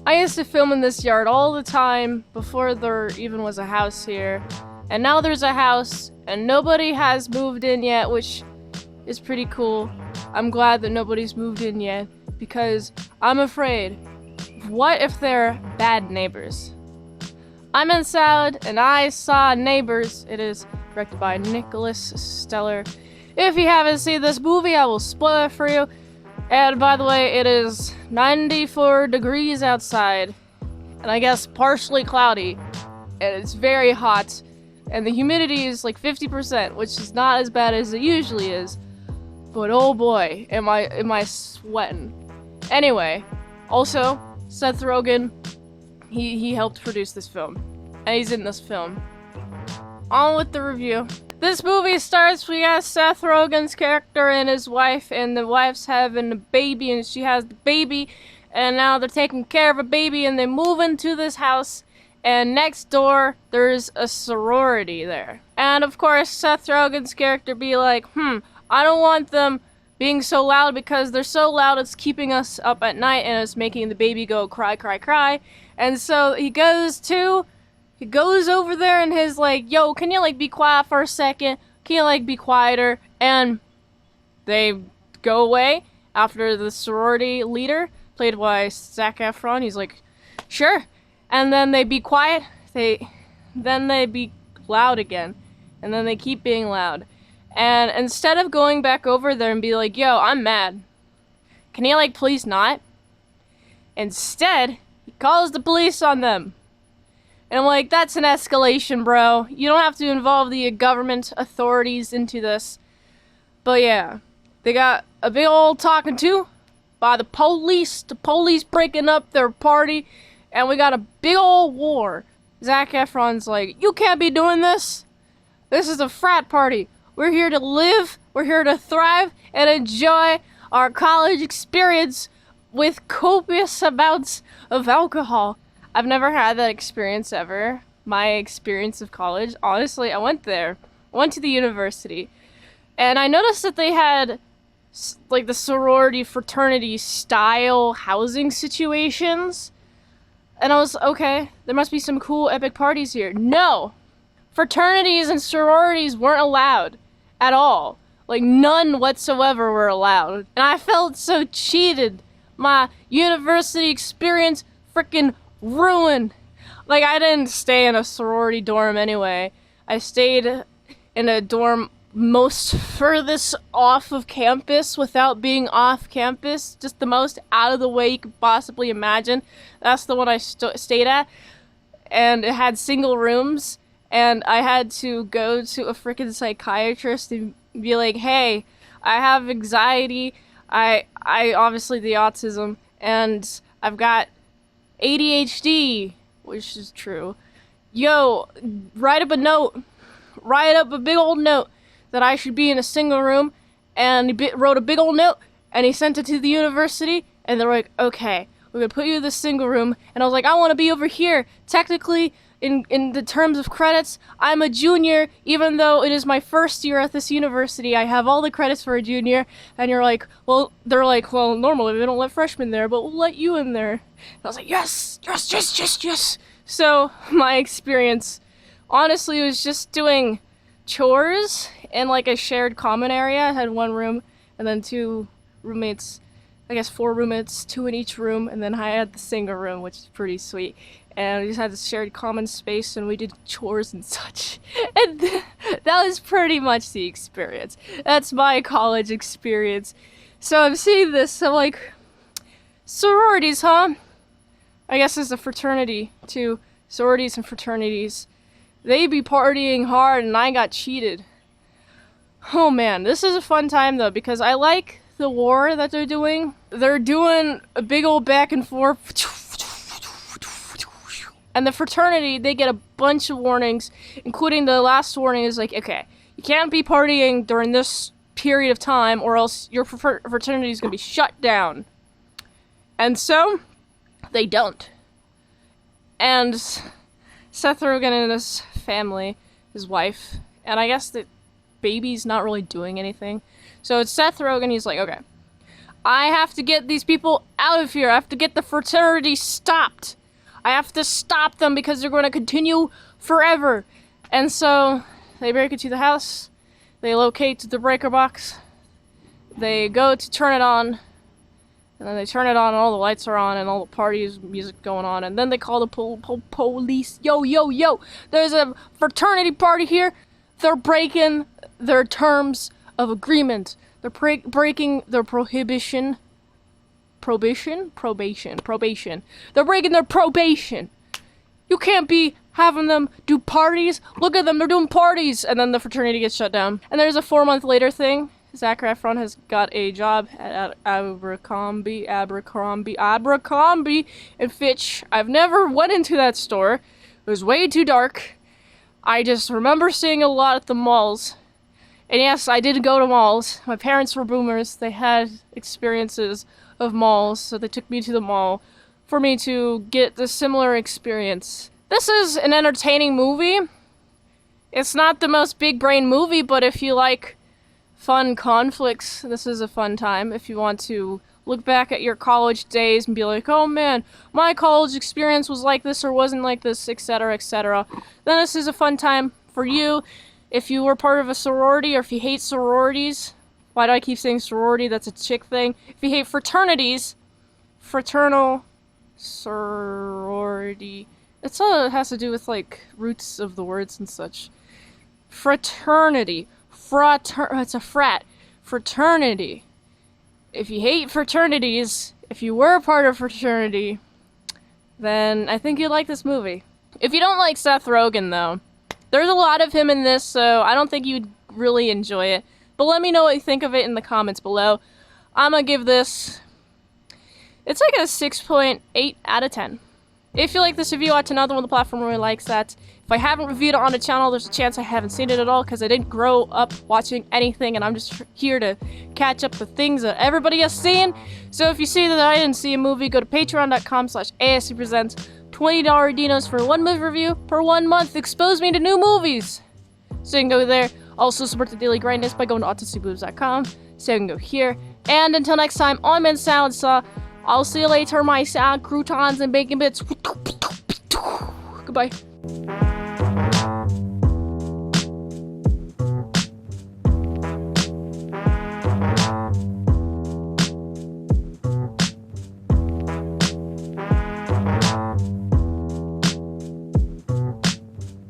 I used to film in this yard all the time before there even was a house here. And now there's a house and nobody has moved in yet, which is pretty cool. I'm glad that nobody's moved in yet because I'm afraid. What if they're bad neighbors? I'm in Salad and I saw Neighbors. It is directed by Nicholas Stellar. If you haven't seen this movie, I will spoil it for you. And by the way, it is 94 degrees outside, and I guess partially cloudy, and it's very hot, and the humidity is like 50%, which is not as bad as it usually is, but oh boy, am I sweating. Anyway, also, Seth Rogen, he helped produce this film, and he's in this film. On with the review. This movie starts, we got Seth Rogen's character and his wife, and the wife's having a baby, and she has the baby, and now they're taking care of a baby, and they move into this house, and next door, there's a sorority there. And of course, Seth Rogen's character be like, I don't want them being so loud because they're so loud it's keeping us up at night, and it's making the baby go cry, cry, cry. And so he goes over there and he's like, yo, can you like be quiet for a second? Can you like be quieter? And they go away after the sorority leader, played by Zac Efron, he's like, sure. And then they be quiet, then they be loud again. And then they keep being loud. And instead of going back over there and be like, yo, I'm mad, can you like please not? Instead, he calls the police on them. And I'm like, that's an escalation, bro. You don't have to involve the government authorities into this. But yeah, they got a big old talking to by the police breaking up their party, and we got a big old war. Zac Efron's like, you can't be doing this. This is a frat party. We're here to live, we're here to thrive, and enjoy our college experience with copious amounts of alcohol. I've never had that experience ever. My experience of college, honestly, I went to the university, and I noticed that they had like the sorority fraternity style housing situations, and I was, okay, there must be some cool epic parties here. No! Fraternities and sororities weren't allowed at all. Like, none whatsoever were allowed. And I felt so cheated. My university experience freaking ruined. Like, I didn't stay in a sorority dorm anyway. I stayed in a dorm most furthest off of campus without being off campus. Just the most out of the way you could possibly imagine. That's the one I stayed at. And it had single rooms. And I had to go to a freaking psychiatrist and be like, hey, I have anxiety. I obviously the autism. And I've got ADHD, which is true. Yo, write up a big old note that I should be in a single room, and he wrote a big old note, and he sent it to the university, and they're like, okay, we're gonna put you in this single room, and I was like, I want to be over here. Technically, in the terms of credits, I'm a junior, even though it is my first year at this university. I have all the credits for a junior, and they're like, well, normally we don't let freshmen there, but we'll let you in there. And I was like, yes. So, my experience, honestly, was just doing chores in like a shared common area. I had one room, and then two roommates, I guess 4 roommates, 2 in each room, and then I had the single room, which is pretty sweet. And we just had this shared common space, and we did chores and such. And that was pretty much the experience. That's my college experience. So I'm seeing this, I'm like, sororities, huh? I guess it's a fraternity, too. Sororities and fraternities. They be partying hard, and I got cheated. Oh man, this is a fun time, though, because I like the war that they're doing. They're doing a big old back and forth. And the fraternity, they get a bunch of warnings, including the last warning is like, okay, you can't be partying during this period of time or else your fraternity is going to be shut down. And so, they don't. And Seth Rogen and his family, his wife, and I guess the baby's not really doing anything. So it's Seth Rogen, he's like, okay, I have to get these people out of here. I have to get the fraternity stopped. I have to stop them because they're going to continue forever. And so they break into the house. They locate the breaker box. They go to turn it on. And then they turn it on and all the lights are on and all the parties, music going on. And then they call the police. Yo, there's a fraternity party here. They're breaking their terms of agreement. They're breaking their probation. They're breaking their probation. You can't be having them do parties. Look at them, they're doing parties. And then the fraternity gets shut down. And there's a 4-month later thing. Zac Efron has got a job at Abercrombie and Fitch. I've never went into that store. It was way too dark. I just remember seeing a lot at the malls. And yes, I did go to malls. My parents were boomers. They had experiences of malls, so they took me to the mall for me to get the similar experience. This is an entertaining movie. It's not the most big brain movie, but if you like fun conflicts, this is a fun time. If you want to look back at your college days and be like, oh man, my college experience was like this or wasn't like this, etc., etc., then this is a fun time for you. If you were part of a sorority or if you hate sororities, why do I keep saying sorority? That's a chick thing. If you hate fraternities, fraternal sorority. It has to do with like roots of the words and such. Fraternity. It's a frat. Fraternity. If you hate fraternities, if you were a part of fraternity, then I think you'd like this movie. If you don't like Seth Rogen, though, there's a lot of him in this, so I don't think you'd really enjoy it. But let me know what you think of it in the comments below. I'm gonna give this... it's like a 6.8 out of 10. If you like this review, watch another one on the platform really likes that. If I haven't reviewed it on the channel, there's a chance I haven't seen it at all because I didn't grow up watching anything and I'm just here to catch up the things that everybody has seen. So if you see that I didn't see a movie, go to patreon.com/ASEPresents. $20 dinos for 1 movie review per 1 month. Expose me to new movies. So you can go there. Also support the daily grindness by going to autosuboobs.com. So you can go here. And until next time, I'm in Salad Saw. I'll see you later, my salad croutons and bacon bits. Goodbye.